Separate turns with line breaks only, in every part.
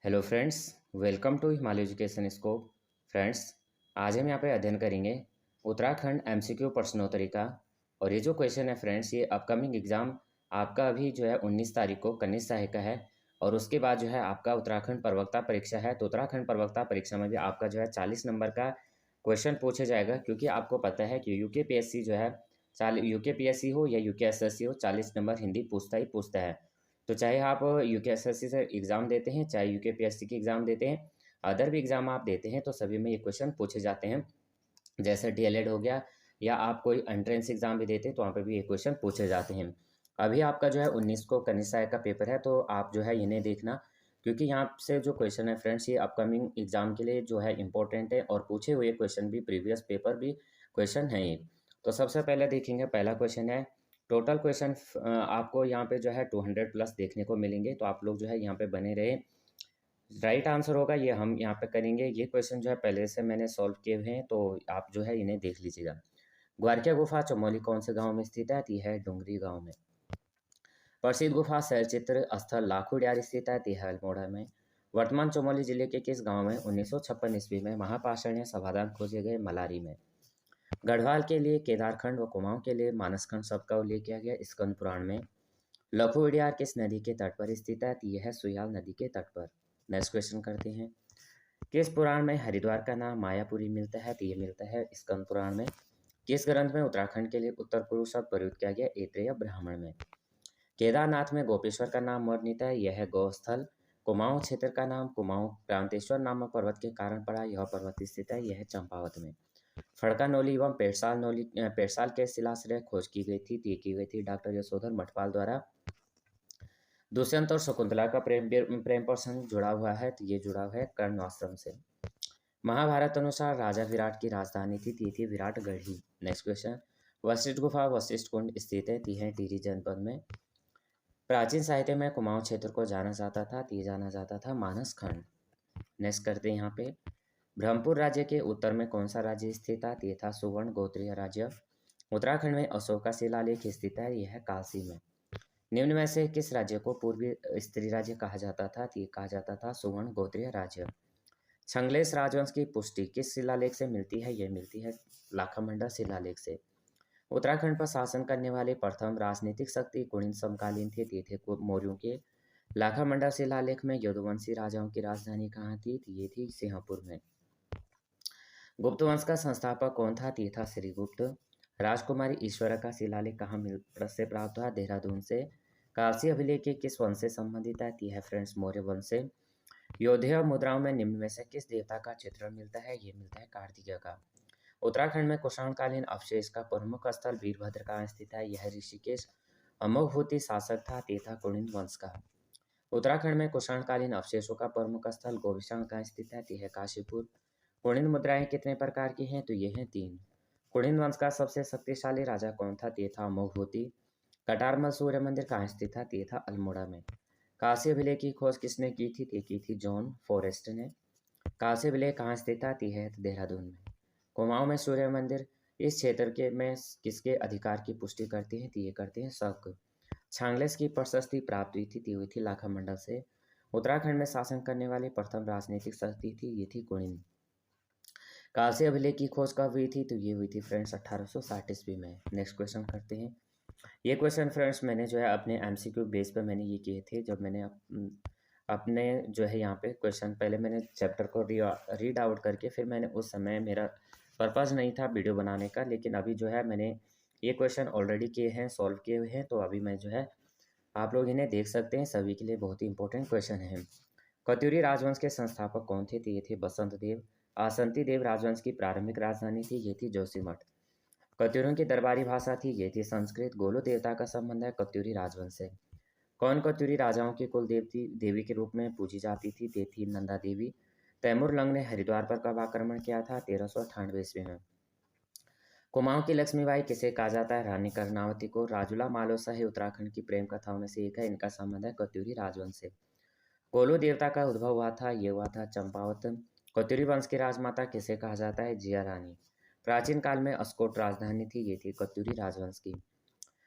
Hello friends, welcome to Himalaya education scope. Friends, आज हम यहाँ पे अध्ययन करेंगे उत्तराखंड एमसीक्यू प्रश्नोत्तरी का। और ये जो क्वेश्चन है फ्रेंड्स, ये अपकमिंग एग्ज़ाम आपका अभी जो है 19 तारीख को कनिष्ठ सहायक का है। और उसके बाद जो है आपका उत्तराखंड प्रवक्ता परीक्षा है। तो उत्तराखंड प्रवक्ता परीक्षा में भी आपका जो है 40 नंबर का क्वेश्चन पूछा जाएगा, क्योंकि आपको पता है कि यूकेपीएससी जो है यूकेपीएससी हो या यूकेएसएससी हो, 40 नंबर हिंदी पूछता ही पूछता है। तो चाहे आप यूकेएसएससी से एग्ज़ाम देते हैं, चाहे यूकेपीएससी की एग्ज़ाम देते हैं, अदर भी एग्ज़ाम आप देते हैं, तो सभी में ये क्वेश्चन पूछे जाते हैं। जैसे डीएलएड हो गया, या आप कोई एंट्रेंस एग्ज़ाम भी देते हैं तो वहाँ पे भी ये क्वेश्चन पूछे जाते हैं। अभी आपका जो है 19 को कनिष्ठ सहायक का पेपर है, तो आप जो है इन्हें देखना, क्योंकि यहाँ से जो क्वेश्चन है फ्रेंड्स, ये अपकमिंग एग्ज़ाम के लिए जो है इंपॉर्टेंट है, और पूछे हुए क्वेश्चन भी, प्रीवियस पेपर भी क्वेश्चन हैं ये। तो सबसे पहले देखेंगे, पहला क्वेश्चन है, टोटल क्वेश्चन आपको यहाँ पे जो है 200 प्लस देखने को मिलेंगे, तो आप लोग जो है यहाँ पे बने रहे। राइट आंसर होगा ये हम यहाँ पे करेंगे। ये क्वेश्चन जो है पहले से मैंने सॉल्व किए हुए हैं, तो आप जो है इन्हें देख लीजिएगा। ग्वारकिया गुफा चमोली कौन से गांव में स्थित है? तो यह है डुंगरी गांव में। प्रसिद्ध गुफा शैलचित्र स्थल लाखुड़ियार स्थित है? तो यह है अल्मोड़ा में। वर्तमान चमोली जिले के किस गांव में 1956 ईस्वी में महापाषाणीय समाधान खोजे गए? मलारी में। गढ़वाल के लिए केदारखंड व कुमाऊं के लिए मानसखंड शब्द का उल्लेख किया गया स्कंद पुराण में। लखुड़ियार किस नदी के तट पर स्थित है? तो यह है सुयाल नदी के तट पर। नेक्स्ट क्वेश्चन करते हैं, किस पुराण में हरिद्वार का नाम मायापुरी मिलता है? तो ये मिलता है स्कंद पुराण में। किस ग्रंथ में उत्तराखंड के लिए उत्तर पूर्व शब्द प्रयुक्त किया गया? ऐत्रेय ब्राह्मण में। केदारनाथ में गोपेश्वर का नाम वर्णित है? यह है गौस्थल। कुमाऊं क्षेत्र का नाम कुमाऊं प्रांतेश्वर नामक पर्वत के कारण पड़ा। यह पर्वत स्थित है, यह है चंपावत में। फड़का नौली एवं पेड़साल के शिलाश्रय खोज की गई थी? ये की गई थी डॉक्टर यशोधर मठपाल द्वारा। दुष्यंत और शकुंतला का प्रेम प्रेम प्रसंग जुड़ा हुआ है? तो ये जुड़ा हुआ है कर्ण आश्रम से। महाभारत अनुसार राजा विराट की राजधानी थी? ती थी विराटगढ़ी। नेक्स्ट क्वेश्चन, वशिष्ठ गुफा वशिष्ठ कुंड स्थित है? ती है टिहरी जनपद में। प्राचीन साहित्य में कुमाऊं क्षेत्र को जाना जाता था? ती जाना जाता था मानस खंड। नेक्स्ट करते हैं यहाँ पे, ब्रह्मपुर राज्य के उत्तर में कौन सा राज्य स्थित था? ये था सुवर्ण गोत्रीय राज्य। उत्तराखंड में अशोक का शिलालेख स्थित है? यह है काशी में। निम्न में से किस राज्य को पूर्वी स्त्री राज्य कहा जाता था? ये कहा जाता था सुवर्ण गोत्रीय राज्य। छंगलेश राजवंश की पुष्टि किस शिलालेख से मिलती है? यह मिलती है लाखामंडा शिलालेख से। उत्तराखंड पर शासन करने वाली प्रथम राजनीतिक शक्ति कुणिन समकालीन थे? ये थे मौर्यों के। लाखामंडा शिलालेख में यदुवंशी राजाओं की राजधानी कहाँ थी? ये थी सिंहपुर में। गुप्त वंश का संस्थापक कौन था? ये था श्रीगुप्त। राजकुमारी ईश्वर का शिलालेख कहाँ मिल से प्राप्त हुआ? देहरादून से। कालसी अभिलेख के किस वंश से संबंधित है? यह फ्रेंड्स मौर्य वंश से। योधेय मुद्राओं में निम्न में से किस देवता का चित्रण मिलता है? ये मिलता है कार्तिकेय का। उत्तराखंड में कुषाणकालीन अवशेष का प्रमुख स्थल वीरभद्र कहाँ स्थित है? यह ऋषिकेश। अमोघभूति शासक था? ये था कुणिन वंश का। उत्तराखंड में कुषाणकालीन अवशेषों का प्रमुख स्थल गोविषाण कहाँ स्थित है? यह काशीपुर। कुणिन मुद्राएं कितने प्रकार की हैं? तो ये हैं 3। कुणिन वंश का सबसे शक्तिशाली राजा कौन था? ये था अमोघभूति। कटारमल सूर्य मंदिर कहाँ स्थित था? ये था अल्मोड़ा में। काशी अभिलेख की खोज किसने की थी? ये की थी जॉन फॉरेस्ट ने। काशी अभिलेख कहाँ स्थित था? ये है देहरादून में। कुमाऊं में सूर्य मंदिर इस क्षेत्र के में किसके अधिकार की पुष्टि करती है? तो ये करते हैं शक। छांगलेस की प्रशस्ति प्राप्त हुई थी? हुई थी लाखामंडल से। उत्तराखंड में शासन करने वाली प्रथम राजनीतिक शक्ति थी? ये थी कुणिन। कालसी अभिलेख की खोज कब हुई थी? तो ये हुई थी फ्रेंड्स 1860 ईस्वी में। नेक्स्ट क्वेश्चन करते हैं। ये क्वेश्चन फ्रेंड्स मैंने जो है अपने एमसीक्यू बेस पे मैंने ये किए थे, जब मैंने अपने जो है यहाँ पे क्वेश्चन पहले मैंने चैप्टर को रीड आउट करके फिर मैंने उस समय मेरा पर्पज़ नहीं था वीडियो बनाने का, लेकिन अभी जो है मैंने ये क्वेश्चन ऑलरेडी किए हैं, सॉल्व किए हुए हैं, तो अभी मैं जो है आप लोग इन्हें देख सकते हैं, सभी के लिए बहुत ही इंपॉर्टेंट क्वेश्चन है। कत्यूरी राजवंश के संस्थापक कौन थे? तो ये थे बसंत देव। आसंती देव राजवंश की प्रारंभिक राजधानी थी? ये थी जोशीमठ। कत्यूरियों की दरबारी भाषा थी? ये थी संस्कृत। गोलू देवता का संबंध है कत्यूरी राजवंश से। कौन कत्यूरी राजाओं की कुल देवी के रूप में पूजी जाती थी? ये थी नंदा देवी। तैमूर लंग ने हरिद्वार पर कब आक्रमण किया था? 1398 ईस्वी में। कुमाऊं की लक्ष्मीबाई किसे कहा जाता है? रानी कर्णावती को। राजुला मालोसा है उत्तराखंड की प्रेम कथाओं में से एक है, इनका संबंध है कत्यूरी राजवंश से। कोलू देवता का उद्भव हुआ था? ये हुआ था चंपावत। कत्यूरी वंश की राजमाता किसे कहा जाता है? जिया रानी। प्राचीन काल में अस्कोट राजधानी थी? ये थी कत्यूरी राजवंश की।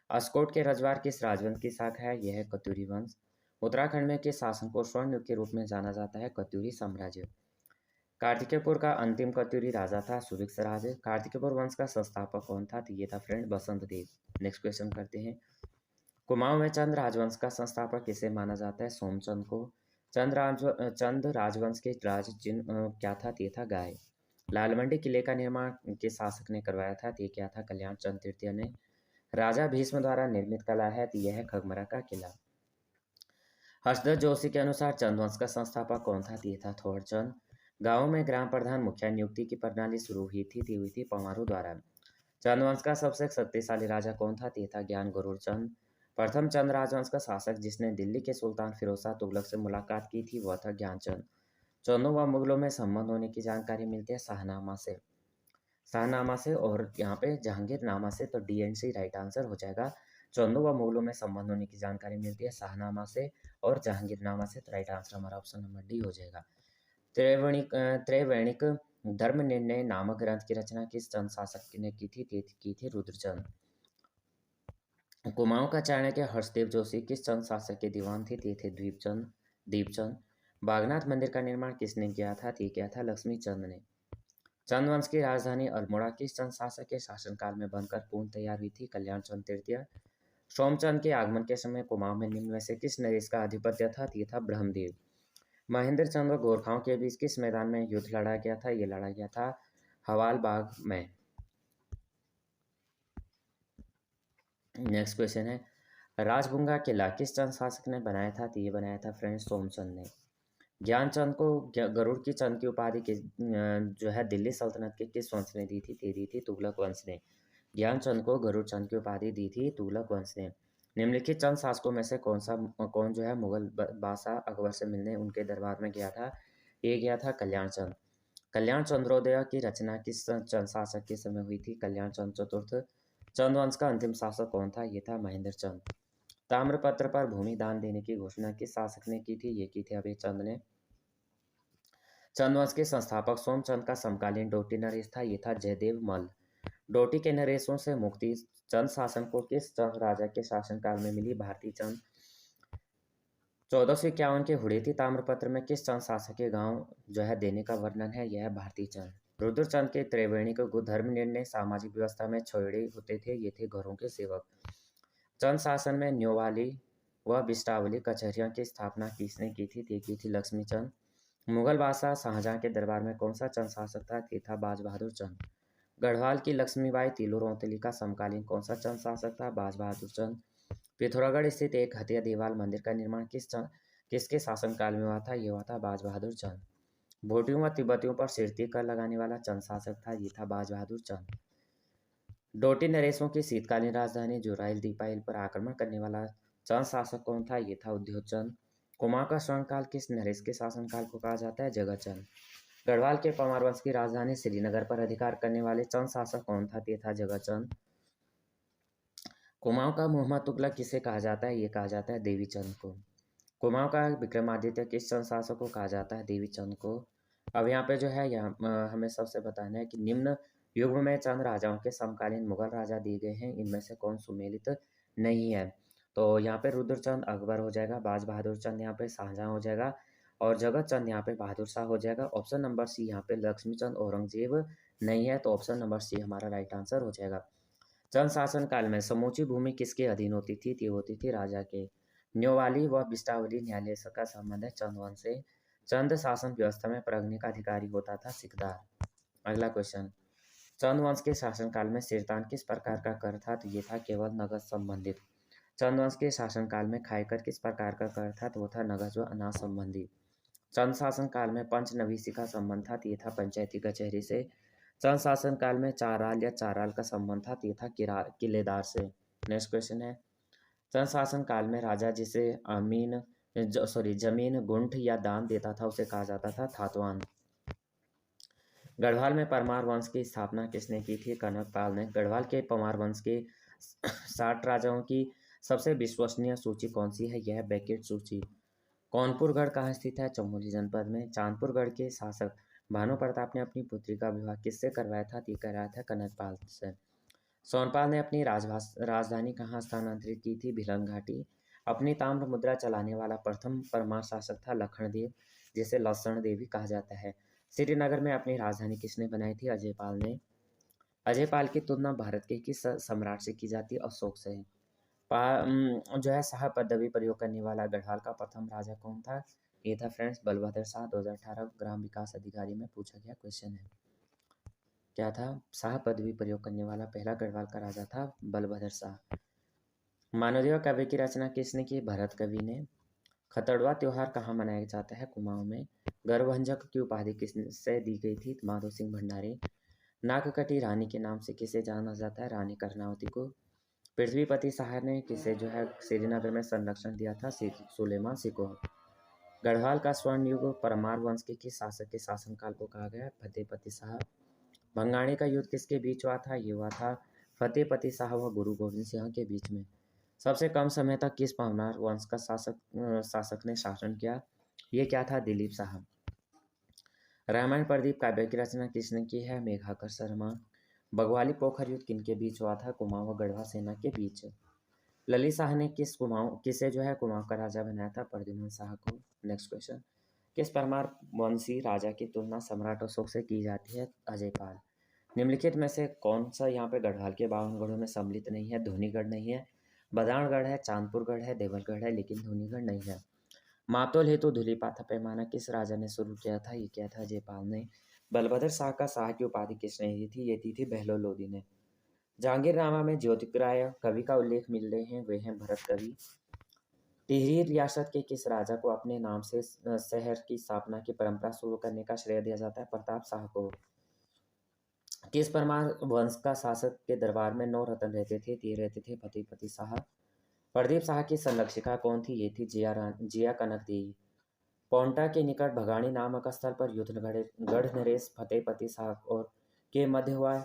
अस्कोट के रजवार किस राजवंश की शाखा है? यह है कत्यूरी वंश। उत्तराखंड में किस शासन को स्वर्ण युग के रूप में जाना जाता है? कत्यूरी साम्राज्य। कार्तिकेयपुर का अंतिम कत्यूरी राजा था सुभिक्षराज। कार्तिकेयपुर वंश का संस्थापक कौन था? तो ये था फ्रेंड बसंत देव। नेक्स्ट क्वेश्चन करते हैं। कुमाऊं में चंद राजवंश का संस्थापक किसे माना जाता है? सोमचंद को। चंद राजवंश के राज क्या था? ये था गाय। लालमंडी किले का निर्माण किस शासक ने करवाया था? ये क्या था? कल्याण चंद तृतीय ने। राजा भीष्म द्वारा निर्मित कला है, तो यह है खगमरा का किला। हर्षदत्त जोशी के अनुसार चंद वंश का संस्थापक कौन था? ये था थोड़चंद। गांवों में ग्राम प्रधान मुखिया नियुक्ति की प्रणाली शुरू हुई थी पंवारों द्वारा। चंद वंश का सबसे शक्तिशाली राजा कौन था? ये था ज्ञान गरुड़ चंद। प्रथम चंद राजवंश का शासक जिसने दिल्ली के सुल्तान फिरोज शाह तुगलक से मुलाकात की थी वह था ज्ञानचंद। चंदों व मुगलों में संबंध होने की जानकारी मिलती है शाहनामा से और यहाँ पे जहांगीरनामा से, तो DNC राइट आंसर हो जाएगा। चंदों व मुगलों में संबंध होने की जानकारी मिलती है शाहनामा से और जहांगीरनामा से, तो राइट आंसर हमारा ऑप्शन नंबर डी हो जाएगा। त्रैवणिक धर्म निर्णय नामक ग्रंथ की रचना किस चंद शासक ने की थी? रुद्रचंद। कुमाऊं का चाणक्य हर्षदेव जोशी किस चंद शासक के दीवान थे? थे दीपचंद। बागनाथ मंदिर का निर्माण किसने किया था? किया था लक्ष्मी चंद ने। चंद वंश की राजधानी अल्मोड़ा किस चंद शासक के शासनकाल में बनकर पूर्ण तैयार हुई थी? कल्याण चंद तृतीय। सोमचंद के आगमन के समय कुमाऊं में निम्न में से किस नरेश का आधिपत्य था? ये था ब्रह्मदेव। महेंद्र चंद व गोरखाओं के बीच किस मैदान में युद्ध लड़ा गया था? ये लड़ा गया था हवाल बाग में। नेक्स्ट क्वेश्चन है, राजबुंगा किला किस चंद शासक ने बनाया था? तो ये बनाया था फ्रेंड्स सोमचंद ने। ज्ञानचंद को गरुड़ की चंद की उपाधि जो है दिल्ली सल्तनत के किस वंश ने दी थी? दी थी तुगलक वंश ने। ज्ञानचंद को गरुड़ चंद की उपाधि दी थी तुगलक वंश ने। निम्नलिखित चंद शासकों में से कौन जो है मुगल बादशाह अकबर से मिलने उनके दरबार में गया था? ये गया था कल्याण चंद। कल्याण चंद्रोदय की रचना किस चंद शासक के समय हुई थी? कल्याण चंद चतुर्थ। चंद वंश का अंतिम शासक कौन था? ये था महेंद्र चंद। ताम्रपत्र पर भूमि दान देने की घोषणा किस शासक ने की थी? ये की थी अभय चंद ने। चंद वंश के संस्थापक सोमचंद का समकालीन डोटी नरेश था, ये था जयदेव मल। डोटी के नरेशों से मुक्ति चंद शासन को किस चंद राजा के शासनकाल में मिली? भारती चंद। 1451 के हुड़ेती ताम्रपत्र में किस चंद शासक के गांव जो है देने का वर्णन है? यह है भारती चंद। रुद्रचंद के त्रैवर्णिक धर्म निर्णय सामाजिक व्यवस्था में छोड़े होते थे, ये थे घरों के सेवक। चंद शासन में न्योवाली व बिस्टावली कचहरियों की स्थापना किसने की थी? की थी लक्ष्मी चंद। मुगल बादशाह शाहजहां के दरबार में कौन सा चंद शासक था? था बाज बहादुर चंद। गढ़वाल की लक्ष्मीबाई तिलु रोंतली का समकालीन कौन सा चंद शासक था? बाज बहादुर चंद। पिथौरागढ़ स्थित एक हथिया देवाल मंदिर का निर्माण किसके शासनकाल में हुआ था? ये हुआ था बाज बहादुर चंद। भोटियों व तिब्बतियों पर सिरती कर लगाने वाला चंद शासक था, ये था बाज बहादुर चंद। डोटी नरेशों की शीतकालीन राजधानी जोराइल दीपाइल पर आक्रमण करने वाला चंद शासक कौन था? ये था उद्योग चंद। कुमाऊं का स्वर्णकाल किस नरेश के शासनकाल को कहा जाता है? जगतचंद। गढ़वाल के परमार वंश की राजधानी श्रीनगर पर अधिकार करने वाले चंद शासक कौन था? ये था जगतचंद। कुमाऊं का मुहम्मद तुगलक किसे कहा जाता है? ये कहा जाता है देवीचंद को। कुमाऊं का विक्रमादित्य किस चंद शासक को कहा जाता है? देवीचंद को। अब यहाँ पे जो है यहाँ हमें सबसे बताना है कि निम्न युग में चंद राजाओं के समकालीन मुगल राजा दिए गए हैं, इनमें से कौन सुमेलित नहीं है? तो यहाँ पे रुद्रचंद अकबर हो जाएगा, बाज बहादुर चंद यहाँ पे शाहजहां हो जाएगा और जगत चंद यहाँ पे बहादुर शाह हो जाएगा। ऑप्शन नंबर सी यहाँ पे लक्ष्मी चंद औरंगजेब नहीं है, तो ऑप्शन नंबर सी हमारा राइट आंसर हो जाएगा। चंद शासन काल में समूची भूमि किसके अधीन होती थी? ये होती थी राजा के। न्योवाली व बिस्टावली न्यायालय का संबंध है चंद वंश से। चंद शासन व्यवस्था में प्रज्ञ का अधिकारी होता था सिकदार। अगला क्वेश्चन, चंद वंश के शासनकाल में सिरतान किस प्रकार का कर था? तो ये था केवल नगद संबंधित। चंद वंश के शासनकाल में खायकर किस प्रकार का कर था? तो वो था नगद व अनाज संबंधी। चंद शासन काल में पंचनवीसी का संबंध था, ये था पंचायती कचहरी से। चंद शासन काल में चाराल या चाराल का संबंध था, ये था किलेदार से। नेक्स्ट क्वेश्चन है, चंद शासन काल में राजा जिसे जमीन गुंठ या दान देता था उसे कहा जाता था थातवान। गढ़वाल में परमार वंश की स्थापना किसने की थी? कनकपाल ने। गढ़वाल के परमार वंश के 60 राजाओं की सबसे विश्वसनीय सूची कौन सी है? यह बेकेट सूची। कौनपुरगढ़ कहाँ स्थित है? चमोली जनपद में। चांदपुरगढ़ के शासक भानु प्रताप ने अपनी पुत्री का विवाह किससे करवाया था? ये कराया था कनकपाल से। सोनपाल ने अपनी राजधानी कहाँ स्थानांतरित की थी? भिलन घाटी। अपनी ताम्र मुद्रा चलाने वाला प्रथम परमार शासक था लखनदेव, जिसे लक्षण देव भी कहा जाता है। श्रीनगर में अपनी राजधानी किसने बनाई थी? अजयपाल ने। अजयपाल की तुलना भारत के किस सम्राट से की जाती है? अशोक से। जो है शाह पदवी प्रयोग करने वाला गढ़वाल का प्रथम राजा कौन था? ये था फ्रेंड्स बलभद्र शाह। 2018 ग्राम विकास अधिकारी में पूछा गया क्वेश्चन है। क्या था? शाह पदवी प्रयोग करने वाला पहला गढ़वाल का राजा था बलभद्र शाह। मानवदेव काव्य की रचना किसने की? भरत कवि ने। खतड़वा त्योहार कहाँ मनाया जाता है? कुमाऊं में। गर्वभंजक की उपाधि किससे दी गई थी? माधो सिंह भंडारी। नागकटी रानी के नाम से किसे जाना जाता है? रानी कर्णावती को। पृथ्वीपति शाह ने किसे जो है श्रीनगर में संरक्षण दिया था? सुलेमान सिंह को। गढ़वाल का स्वर्ण युग परमार वंश के किस शासक के शासनकाल को कहा गया? फतेहपति शाह। भंगाणी का युद्ध किसके बीच हुआ था? ये हुआ था फतेहपति शाह व गुरु गोविंद सिंह के बीच में। सबसे कम समय तक किस परमार वंश का शासक ने शासन किया? ये क्या था? दिलीप शाह। रामायण प्रदीप काव्य की रचना किसने की है? मेघाकर शर्मा। बग्वाली पोखर युद्ध किनके बीच हुआ था? कुमाऊं व गढ़वा सेना के बीच। ललित शाह ने किसे जो है कुमाऊं का राजा बनाया था? प्रद्युम्न शाह को। नेक्स्ट क्वेश्चन, किस परमार वंशी राजा की तुलना सम्राट अशोक से की जाती है? अजयपाल। निम्नलिखित में से कौन सा यहाँ पे गढ़वाल के 52 गढ़ों में सम्मिलित नहीं है? धोनीगढ़ नहीं है, बदाणगढ़ है, चांदपुरगढ़ है, देवलगढ़ है, लेकिन धोनीगढ़ नहीं है। मातोल हेतु धूलिपाथा पैमाना किस राजा ने शुरू किया था? ये किया था अजयपाल ने। बलभद्र शाह का शाह की उपाधि किसने दी थी? ये दी थी बहलोल लोदी ने। जहांगीरनामा में ज्योतिराय कवि का उल्लेख मिल रहे हैं, वे हैं भरत कवि। टिहरी रियासत के किस राजा को अपने नाम से शहर की स्थापना की परंपरा शुरू करने का श्रेय दिया जाता है? प्रताप शाह को। किस परमार वंश का शासक के दरबार में 9 रत्न रहते थे? 3 रहते थे। फतेहपति शाह। प्रदीप शाह की संरक्षिका कौन थी? ये थी जिया कनक देवी। पोंटा के निकट भगाणी नामक स्थल पर युद्ध गढ़ नरेश फतेहपति शाह और के मध्य हुआ,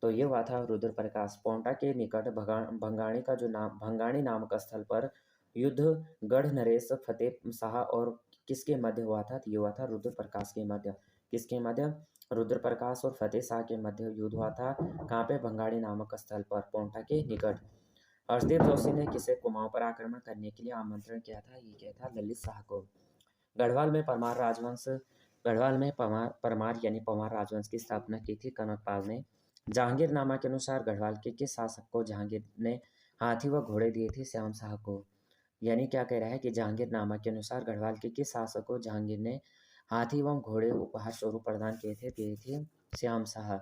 तो ये हुआ था रुद्रप्रकाश। पोंटा के निकट भंगाणी का जो नाम भंगाणी नामक स्थल पर युद्ध गढ़ नरेश फतेह शाह और किसके मध्य हुआ था? ये हुआ था रुद्रप्रकाश के मध्य। किसके मध्य? रुद्रप्रकाश और फतेह शाह के मध्य युद्ध हुआ था। कहाँ पे? भंगाणी नामक स्थल पर, पोंटा के निकट। हर्षदेव जोशी ने किसे कुमाऊं पर आक्रमण करने के लिए आमंत्रण किया था? ये किया था ललित शाह को। गढ़वाल में परमार राजवंश गढ़वाल में परमार यानी पंवार राजवंश की स्थापना की थी कनकपाल ने। जहांगीरनामा के अनुसार गढ़वाल के किस शासक को जहांगीर ने हाथी व घोड़े दिए थे? श्याम शाह को। यानी क्या कह रहा है कि जहांगीरनामा के अनुसार गढ़वाल के किस शासक को जहांगीर ने हाथी व घोड़े उपहार स्वरूप प्रदान किए थे? दिए थे श्याम शाह।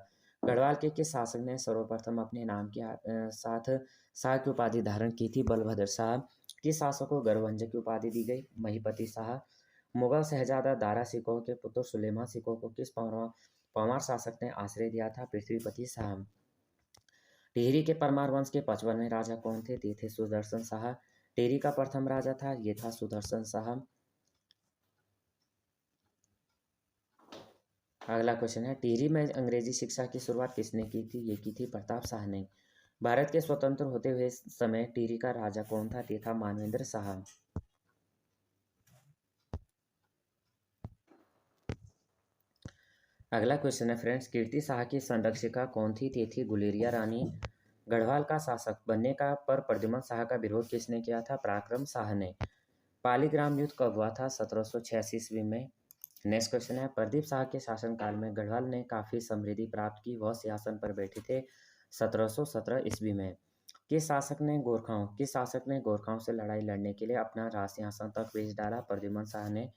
गढ़वाल के किस शासक ने सर्वप्रथम अपने नाम के साथ शाह की उपाधि धारण की थी? बलभद्र शाह। किस शासक को गर्वभंजक की उपाधि दी गई? महीपति शाह। मुगल शहजादा दारा सिकोह के पुत्र सुलेमान सिकोह को किस परमार शासक ने आश्रय दिया था? पृथ्वीपति शाह। टिहरी के परमार वंश के 55वें राजा कौन थे? ये थे सुदर्शन शाह। टिहरी का प्रथम राजा था, ये था सुदर्शन शाह। अगला क्वेश्चन है, टिहरी में अंग्रेजी शिक्षा की शुरुआत किसने की थी? ये की थी प्रताप शाह ने। भारत के स्वतंत्र होते हुए समय टिहरी का राजा कौन था? ये था मानवेंद्र शाह। अगला क्वेश्चन है फ्रेंड्स, कीर्ति शाह की संरक्षिका कौन थी? ये थी गुलेरिया रानी। गढ़वाल का शासक बनने का पर प्रद्युम्न शाह का विरोध किसने किया था? पराक्रम शाह ने। पालीग्राम युद्ध कब हुआ था? 1786 ईस्वी में। नेक्स्ट क्वेश्चन है, प्रदीप शाह के शासनकाल में गढ़वाल ने काफी समृद्धि प्राप्त की, वह सिंहासन पर बैठे थे 1717 ईस्वी में। किस शासक ने गोरखाओं से लड़ाई लड़ने के लिए अपना राज सिंहासन तक बेच डाला? प्रद्युम्न शाह ने।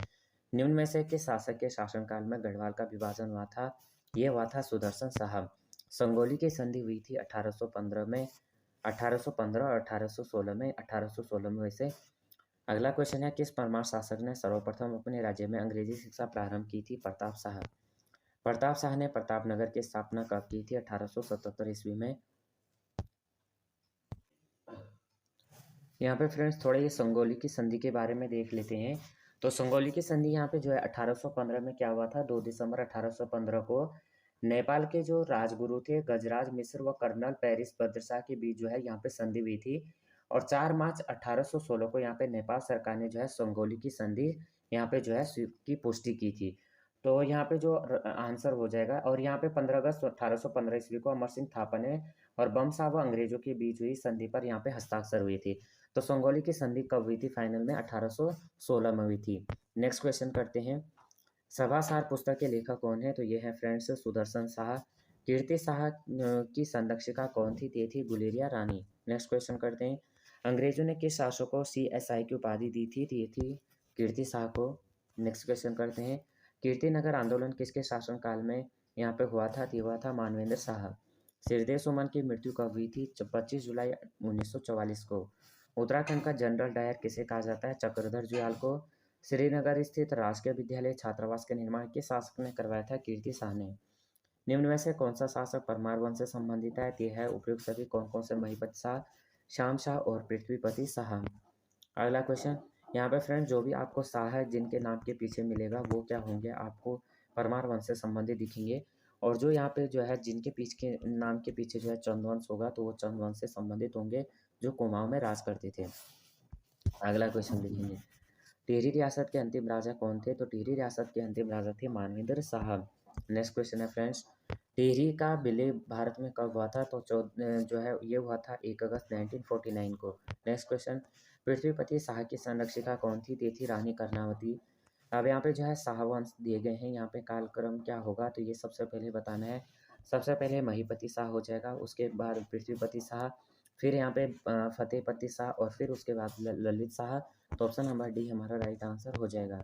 निम्न में से किस शासक के शासनकाल में गढ़वाल का विभाजन हुआ था? ये हुआ था सुदर्शन शाह। संगोली की संधि हुई थी 1815 में, 1815 और 1816 में। 1816 में वैसे। अगला क्वेश्चन है, किस परमार शासक ने सर्वप्रथम अपने राज्य में अंग्रेजी शिक्षा प्रारंभ की थी? प्रताप शाह। प्रताप शाह ने प्रतापनगर की स्थापना कब की थी? 1877 ईस्वी में। यहाँ पे फ्रेंड्स थोड़ा ये संगोली की संधि के बारे में देख लेते हैं। तो संगोली की संधि यहाँ पे जो है 1815 में क्या हुआ था? 2 दिसंबर 1815 को नेपाल के जो राजगुरु थे गजराज मिश्र व कर्नल पेरिस भद्रशाह के बीच जो है यहाँ पे संधि हुई थी। और 4 मार्च 1816 को यहाँ पे नेपाल सरकार ने जो है संगोली की संधि यहाँ पे जो है की पुष्टि की थी। तो यहाँ पे जो आंसर हो जाएगा, और यहाँ पे 15 अगस्त 1815 ईस्वी को अमर सिंह थापा ने और बमसा व अंग्रेजों के बीच हुई संधि पर यहाँ पे हस्ताक्षर हुई थी। तो सोंगोली की संधि कब हुई थी? फाइनल में 1816 में हुई थी। नेक्स्ट क्वेश्चन करते हैं। सभासार पुस्तक के लेखक कौन है? तो ये है फ्रेंड्स सुदर्शन शाह। कीर्ति शाह की संरक्षिका कौन थी? ये थी गुलेरिया रानी। नेक्स्ट क्वेश्चन करते हैं। अंग्रेजों ने किस शासक को CSI की उपाधि दी थी? तो ये थी कीर्ति शाह को। नेक्स्ट क्वेश्चन करते हैं। कीर्तिनगर आंदोलन किसके शासनकाल में यहाँ पे हुआ था? ये हुआ था मानवेंद्र शाह। सिरदेव सुमन की मृत्यु कब हुई थी? 25 जुलाई 1944 को। उत्तराखंड का जनरल डायर किसे कहा जाता है? चक्रधर जुयाल को। श्रीनगर स्थित राजकीय विद्यालय छात्रावास का निर्माण किस शासक ने करवाया था? कीर्ति शाह ने। निम्न में से कौन सा शासक परमार वंश से संबंधित है? ये है उपयुक्त सभी कौन कौन से? महिपत शाह, श्याम शाह और पृथ्वीपति शाह। अगला क्वेश्चन। यहाँ पे फ्रेंड जो भी आपको शाह है जिनके नाम के पीछे मिलेगा वो क्या होंगे? आपको परमार वंश से संबंधित दिखेंगे। और जो यहाँ पे जो है जिनके पीछे नाम के पीछे जो है चंद होगा तो वो चंद से संबंधित होंगे जो कुमाऊं में राज करते थे। अगला क्वेश्चन देखेंगे। टिहरी रियासत के अंतिम राजा कौन थे? तो टिहरी रियासत के अंतिम राजा थे मानवेंद्र साहब। नेक्स्ट क्वेश्चन है फ्रेंड्स। टिहरी का विलय भारत में कब हुआ था? तो जो है ये हुआ था 1 अगस्त 1949 को। Next question. पृथ्वीपति शाह की संरक्षिका कौन थी? ये थी रानी कर्णावती। अब यहाँ पे जो है शाह वंश दिए गए हैं। यहाँ पे कालक्रम क्या होगा? तो ये सबसे पहले बताना है। सबसे पहले महीपति शाह हो जाएगा, उसके बाद पृथ्वीपति शाह, फिर यहाँ पे फतेहपति शाह और फिर उसके बाद ललित शाह। तो ऑप्शन नंबर डी हमारा राइट आंसर हो जाएगा।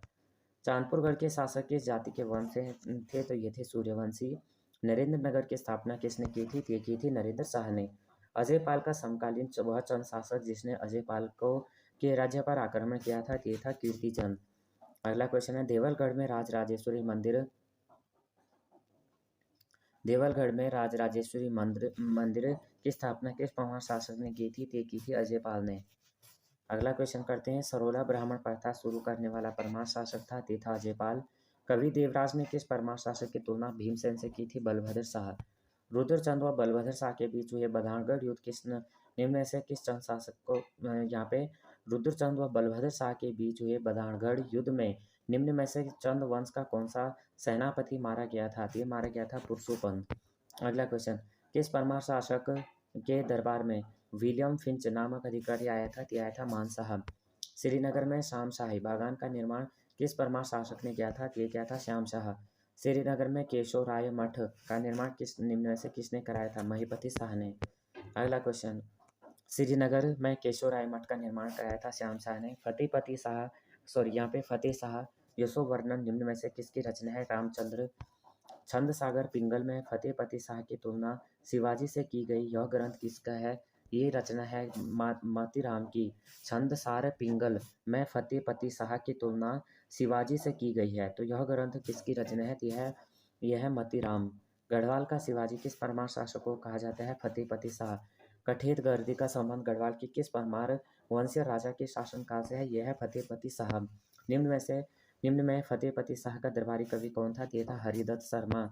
चांदपुरगढ़ के शासक किस जाति के वंश से थे? तो ये थे सूर्यवंशी। नरेंद्र नगर की स्थापना किसने की थी? ये की थी नरेंद्र शाह ने। अजय पाल का समकालीन वह चंद शासक जिसने अजय पाल को के राज्य पर आक्रमण किया था, ये था कीर्तिचंद। अगला क्वेश्चन है। देवलगढ़ में राजराजेश्वरी मंदिर की स्थापना किस महान शासक ने की थी? ये की थी अजय पाल ने। अगला क्वेश्चन करते हैं। सरोला ब्राह्मण प्रथा शुरू करने वाला परमार शासक था, ये था अजयपाल। कवि देवराज ने किस परमार शासक की तुलना भीमसेन से की थी? बलभद्र शाह। रुद्रचंद व बलभद्र शाह के बीच हुए बधानगढ़ युद्ध निम्न में से किस चंद शासक को यहाँ पे रुद्रचंद व बलभद्र शाह के बीच हुए बधानगढ़ युद्ध में निम्न में से चंद वंश का कौन सा सेनापति मारा गया था? ये मारा गया था पुरुषोत्तम। अगला क्वेश्चन। किस परमार शासक के दरबार में विलियम फिंच नामक अधिकारी आया था? आया था मान साहब। श्रीनगर में शाम शाही बागान का निर्माण किस परमार शासक ने किया था? ये किया था श्याम शाह। श्रीनगर में केशव राय मठ का निर्माण किस निम्न में से किसने कराया था? महीपति शाह ने। अगला क्वेश्चन। श्रीनगर में केशव राय मठ का निर्माण कराया था श्याम शाह ने। यहाँ पे फतेह शाह यशोवर्णन निम्न में से किसकी रचना है? रामचंद्र। छंद सागर पिंगल में फतेहपति शाह की तुलना शिवाजी से की गई, यह ग्रंथ किसका है? ये रचना है मोतीराम की। छंद सार पिंगल में फतेहपति शाह की तुलना शिवाजी से की गई है, तो यह ग्रंथ किसकी रचना है? यह है मोतीराम। गढ़वाल का शिवाजी किस परमार शासक को कहा जाता है? फतेहपति शाह। कठेत गर्दी का संबंध गढ़वाल की किस परमार वंशीय राजा के शासनकाल से है? यह है फतेहपति शाह। निम्न में फतेहपति शाह का दरबारी कवि कौन था? ये था हरिदत्त शर्मा।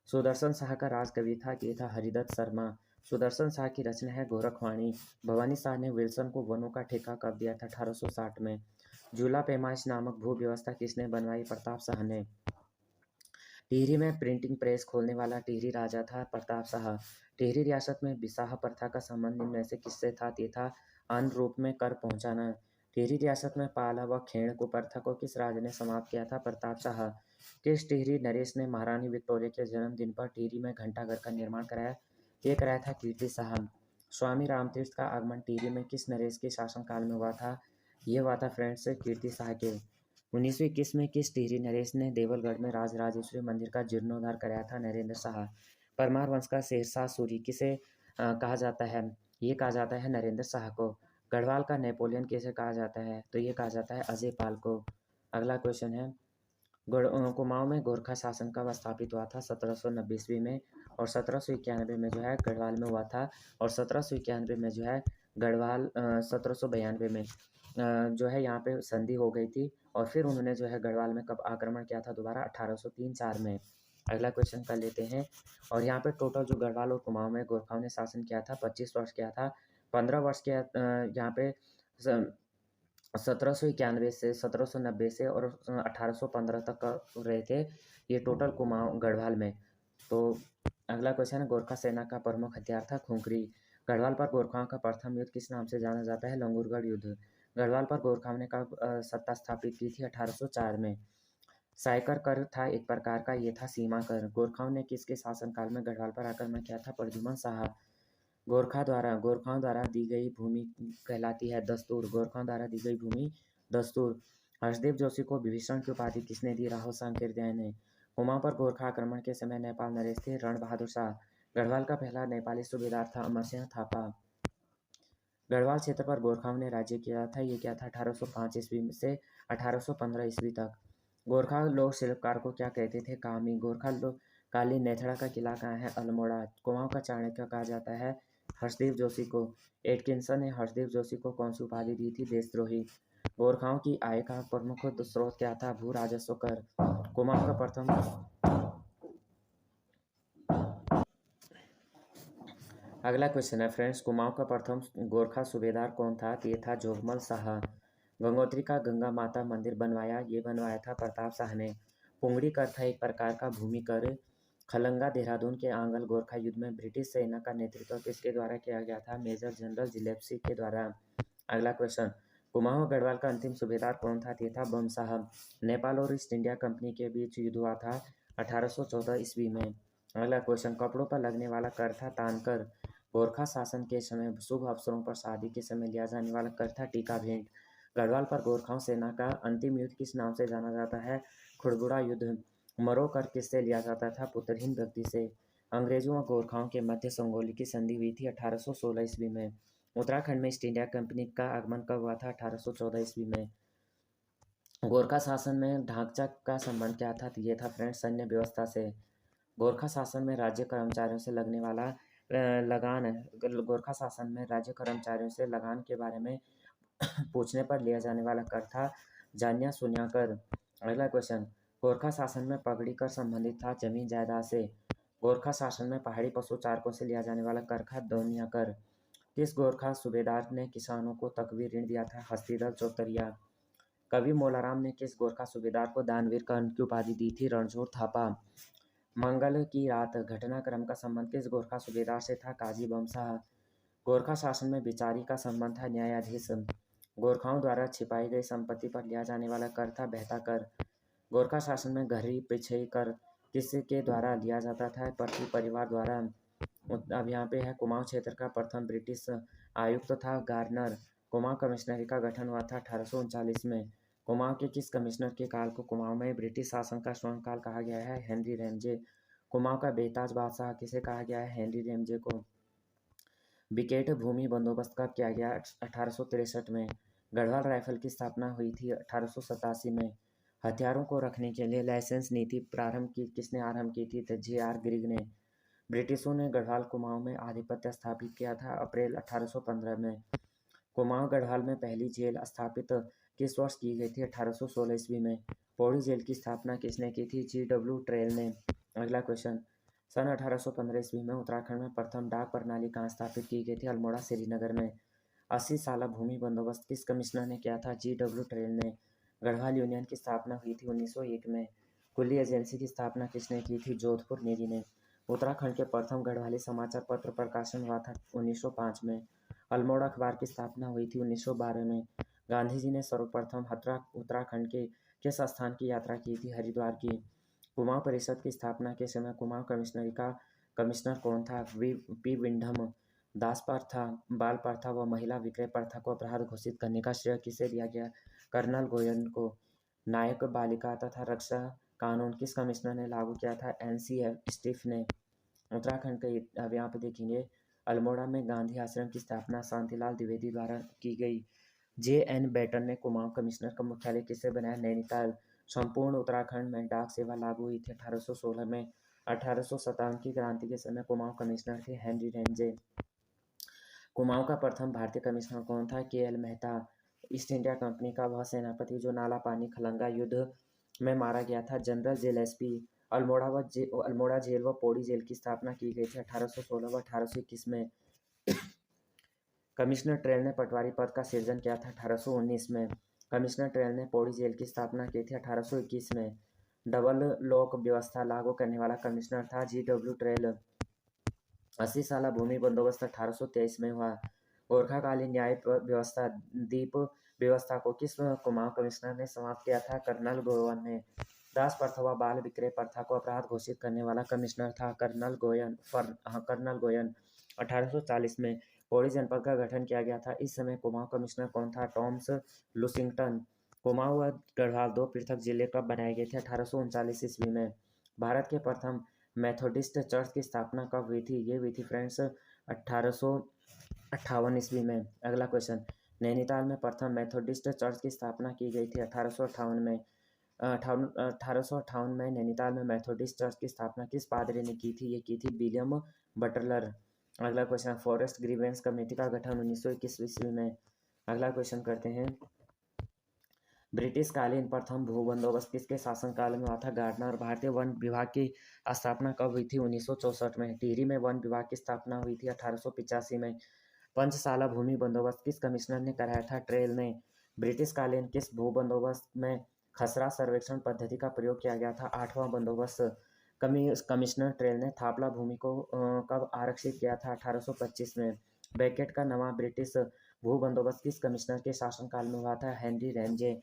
सुदर्शन शाह का राजकवि था, ये था हरिदत्त शर्मा। सुदर्शन शाह की रचना है गोरखवाणी। भवानी शाह ने विल्सन को वनों का ठेका कब दिया था? 1860 में। झूला पैमाइश नामक भू व्यवस्था किसने बनवाई? प्रताप शाह ने। टिहरी में प्रिंटिंग प्रेस खोलने वाला टिहरी राजा था प्रताप शाह। टिहरी रियासत में बिसाह प्रथा का संबंध निम्न में से किससे था? ये था अन्न रूप में कर पहुंचाना। टिहरी रियासत में पाला व खेण को प्रथा को किस राजा ने समाप्त किया था? प्रताप शाह। किस टिहरी नरेश ने महारानी विक्टोरिया के जन्मदिन पर टिहरी में घंटाघर का निर्माण कराया? ये कराया था कीर्ति शाह। स्वामी रामतीर्थ का आगमन टिहरी में किस नरेश के शासनकाल में हुआ था? ये हुआ था फ्रेंड्स कीर्ति शाह के। 1921 में किस टिहरी नरेश ने देवलगढ़ में राजराजेश्वरी मंदिर का जीर्णोद्धार कराया था? नरेंद्र शाह। परमार वंश का शेरशाह सूरी किसे कहा जाता है? ये कहा जाता है नरेंद्र शाह को। गढ़वाल का नेपोलियन किसे कहा जाता है? तो ये कहा जाता है अजय पाल को। अगला क्वेश्चन है। कुमाऊं में गोरखा शासन कब स्थापित हुआ था? 1790 ईस्वी में। और 1791 में जो है गढ़वाल में हुआ था। और 1791 में जो है गढ़वाल 1792 में जो है यहाँ पे संधि हो गई थी। और फिर उन्होंने जो है गढ़वाल में कब आक्रमण किया था? दोबारा 1803-4 में। अगला क्वेश्चन कर लेते हैं। और यहाँ पे टोटल जो गढ़वाल और कुमाऊं में गोरखाओं ने शासन किया था 25 वर्ष किया था। 15 वर्ष किया यहाँ पे 1791 से 1790 से और 1815 तक का रहे थे ये टोटल कुमाऊं गढ़वाल में। तो अगला क्वेश्चन है, गोरखा सेना का प्रमुख हथियार था खुंखरी। गढ़वाल पर गोरखाओं का प्रथम युद्ध किस नाम से जाना जाता है? लंगूरगढ़ युद्ध। गढ़वाल पर गोरखाओं ने कब सत्ता स्थापित की थी? 1804 में। सायकर कर था एक प्रकार का, ये था सीमा कर। गोरखाओं ने किसके शासनकाल में गढ़वाल पर आक्रमण किया था? प्रद्युमन शाह। गोरखाओं द्वारा दी गई भूमि कहलाती है दस्तूर। गोरखाओं द्वारा दी गई भूमि दस्तूर। हर्षदेव जोशी को विभीषण की उपाधि किसने दी? राहो सांकृत्यायन ने। कुमाऊं पर गोरखा आक्रमण के समय नेपाल नरेश थे रण बहादुर शाह। गढ़वाल का पहला नेपाली सूबेदार था अमर सिंह थापा। गढ़वाल क्षेत्र पर गोरखाओं ने राज्य किया था, ये क्या था? 1805 ईस्वी से 1815 ईस्वी तक। गोरखा लोग शिल्पकार को क्या कहते थे? कामी। गोरखा लोग काली नेथड़ा का किला कहाँ है? अल्मोड़ा। कुमाऊं का चाणक्य कहा जाता है हर्षदेव जोशी को। एटकिंसन ने हर्षदेव जोशी को कौन सी उपाधि दी थी? देशद्रोही। गोरखाओं की आय का प्रमुख स्रोत क्या था? भू राजस्व कर। कुमाऊं का प्रथम अगला क्वेश्चन है फ्रेंड्स, कुमाऊं का प्रथम गोरखा सूबेदार कौन था? तो ये था जोगमल शाह। गंगोत्री का गंगा माता मंदिर बनवाया, ये बनवाया था प्रताप शाह ने। पुंगड़ी कर था एक प्रकार का भूमि कर। खलंगा देहरादून के आंगल गोरखा युद्ध में ब्रिटिश सेना का नेतृत्व किसके द्वारा किया गया था? मेजर जनरल जिलेप्सी के द्वारा। अगला क्वेश्चन, कुमाऊं और गढ़वाल का अंतिम सूबेदार कौन था? ये था बम साहब। नेपाल और ईस्ट इंडिया कंपनी के बीच युद्ध हुआ था 1814 ईस्वी में। अगला क्वेश्चन, कपड़ों पर लगने वाला कर था तानकर। गोरखा शासन के समय शुभ अवसरों पर शादी के समय लिया जाने वाला कर था टीका भेंट। गढ़वाल पर गोरखाओं सेना का अंतिम युद्ध किस नाम से जाना जाता है? खुड़बुड़ा युद्ध। मरो कर किससे लिया जाता था? पुत्रहीन व्यक्ति से। अंग्रेजों और गोरखाओं के मध्य संगोली की संधि हुई थी 1816 ईस्वी में। उत्तराखंड में ईस्ट इंडिया कंपनी का आगमन कब हुआ था? 1814 ईस्वी में। गोरखा शासन में ढांचा का संबंध क्या था? तो ये था फ्रेंड्स सैन्य व्यवस्था से। गोरखा शासन में राज्य कर्मचारियों से लगने वाला लगान गोरखा शासन में राज्य कर्मचारियों से लगान के बारे में पूछने पर लिया जाने वाला कर था जान्या सुन्या कर। अगला क्वेश्चन, गोरखा शासन में पगड़ी कर संबंधित था जमीन जायदाद से। गोरखा शासन में पहाड़ी पशु चारकों से लिया जाने वाला कर था दौनिया कर। किस गोरखा सूबेदार ने किसानों को तकवीर ऋण दिया था? हस्तीदल चौतरिया। कवि मोलाराम ने किस गोरखा सूबेदार को दानवीर कर्ण की उपाधि दी थी? रणछोड़ थापा। मंगल की रात घटनाक्रम का संबंध किस गोरखा सूबेदार से था? काजी बमशाह। गोरखा शासन में बिचारी का संबंध था न्यायाधीश। गोरखाओं द्वारा छिपाई गई संपत्ति पर लिया जाने वाला कर था बहता कर। गोरखा शासन में घरी पिछई कर किसके द्वारा लिया जाता था? पर्थी परिवार द्वारा। अब यहाँ पे है, कुमाऊं क्षेत्र का प्रथम ब्रिटिश आयुक्त था गार्नर। कुमाऊं कमिश्नरी का गठन हुआ था 1839 में। कुमाऊं के किस कमिश्नर के काल को कुमाऊं में ब्रिटिश शासन का स्वर्ण काल कहा गया है? Henry Ramsay. कुमाऊं का बेताज बादशाह किसे कहा गया है? हेनरी रेमजे को। विकेट भूमि बंदोबस्त कब किया गया? 1863 में। गढ़वाल राइफल की स्थापना हुई थी 1887 में। हथियारों को रखने के लिए लाइसेंस नीति प्रारंभ की किसने आरंभ की थी? तो जे.आर. ग्रिग ने। ब्रिटिशों ने गढ़वाल कुमाऊं में आधिपत्य स्थापित किया था अप्रैल 1815 में। कुमाऊं गढ़वाल में पहली जेल स्थापित किस वर्ष की गई थी? 1816 ईस्वी में। पौड़ी जेल की स्थापना किसने की थी? जी.डब्ल्यू. ट्रेल ने। अगला क्वेश्चन, सन 1815 ईस्वी में उत्तराखंड में प्रथम डाक प्रणाली कहाँ स्थापित की गई थी? अल्मोड़ा श्रीनगर में। 80 साला भूमि बंदोबस्त किस कमिश्नर ने किया था? जी.डब्ल्यू. ट्रेल ने। गढ़वाल यूनियन की स्थापना हुई थी 1901 में। कुल्ली एजेंसी की स्थापना किसने की थी? जोधपुर नेगी ने। उत्तराखंड के प्रथम गढ़वाली समाचार पत्र प्रकाशन हुआ था 1905 में। अल्मोड़ा अखबार की स्थापना हुई थी 1912 में। गांधी जी ने सर्वप्रथम उत्तराखंड के किस स्थान की यात्रा की थी? हरिद्वार की। कुमाऊं परिषद की स्थापना के समय कुमाऊं कमिश्नरी का कमिश्नर कौन था? पी विंडम। दास प्रथा, बाल प्रथा व महिला विक्रय प्रथा को अपराध घोषित करने का श्रेय किसे दिया गया? कर्नल गोयन को। नायक बालिका तथा रक्षा कानून किस कमिश्नर ने लागू किया था? एन.सी. स्टीफ ने। उत्तराखंड के अब यहाँ पे देखेंगे, अल्मोड़ा में गांधी आश्रम की स्थापना शांतिलाल द्विवेदी द्वारा की गई। जे.एन. बेटन ने कुमाऊं कमिश्नर का मुख्यालय किसे बनाया? नैनीताल। संपूर्ण उत्तराखंड में डाक सेवा लागू हुई थी 1816 में। 1857 की क्रांति के समय कुमाऊं कमिश्नर थे हेनरी रेंजे। कुमाऊं का प्रथम भारतीय कमिश्नर कौन था? KL. Mehta. East India company का वह सेनापति जो नाला पानी खलंगा युद्ध में मारा गया था। General Gillespie. अल्मोड़ा जेल व पौड़ी जेल की स्थापना की गई थी 1816 व 1821 में। कमिश्नर ट्रेल ने पटवारी पद का सृजन किया था 1819 में। कमिश्नर ट्रेल ने पौड़ी जेल की स्थापना की थी 1821 में। डबल लॉक व्यवस्था लागू करने वाला कमिश्नर था जी.डब्ल्यू. ट्रेल। 80 साला भूमि बंदोबस्त 1823 में हुआ। गोरखाकालीन न्याय व्यवस्था दीप व्यवस्था को किस कुमाऊं कमिश्नर ने समाप्त किया था? कर्नल गोवन ने। दास प्रथा व बाल विक्रय प्रथा को अपराध घोषित करने वाला कमिश्नर था कर्नल गोयन। 1840 में पौड़ी जनपद का गठन किया गया था। इस समय कुमाऊं कमिश्नर कौन था? Thomas Lushington. कुमाऊं व गढ़वाल दो पृथक जिले कब बनाए गए थे? 1839 ईस्वी में। भारत के प्रथम मेथोडिस्ट चर्च की स्थापना कब हुई थी? ये हुई थी फ्रेंड्स 1858 ईस्वी में। अगला क्वेश्चन, नैनीताल में प्रथम मेथोडिस्ट चर्च की स्थापना की गई थी 1858 में। 1858 में नैनीताल में मेथोडिस्ट चर्च की स्थापना किस पादरी ने की थी? ये की थी विलियम बटलर। अगला क्वेश्चन, फॉरेस्ट ग्रीवेंस कमेटी का गठन 1921 ईस्वी में। अगला क्वेश्चन करते हैं, ब्रिटिश कालीन प्रथम भू बंदोबस्त किसके शासनकाल में हुआ था? गार्डनर। भारतीय वन विभाग की स्थापना कब हुई थी? 1964 में। टिहरी में वन विभाग की स्थापना हुई थी 1885 में। पंचशाला भूमि बंदोबस्त किस कमिश्नर ने कराया था? ट्रेल ने। ब्रिटिश कालीन किस भू बंदोबस्त में खसरा सर्वेक्षण पद्धति का प्रयोग किया गया था? 8वां बंदोबस्त। कमिश्नर ट्रेल ने थापला भूमि को कब आरक्षित किया था? 1825 में। ब्रैकेट का नवा ब्रिटिश भू बंदोबस्त किस कमिश्नर के शासनकाल में हुआ था? Henry Ramsay.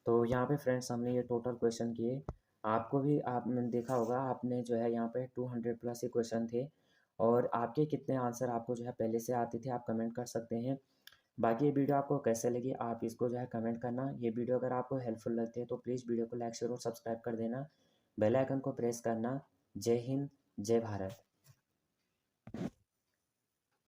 तो यहाँ पे फ्रेंड्स हमने ये टोटल क्वेश्चन किए। आपको भी आपने देखा होगा, आपने जो है यहाँ पे 200 प्लस ही क्वेश्चन थे, और आपके कितने आंसर आपको जो है पहले से आते थे आप कमेंट कर सकते हैं। बाकी ये वीडियो आपको कैसे लगी आप इसको जो है कमेंट करना। ये वीडियो अगर आपको हेल्पफुल लगती है तो प्लीज़ वीडियो को लाइक शेयर और सब्सक्राइब कर देना। बेल आइकन को प्रेस करना। जय हिंद, जय भारत।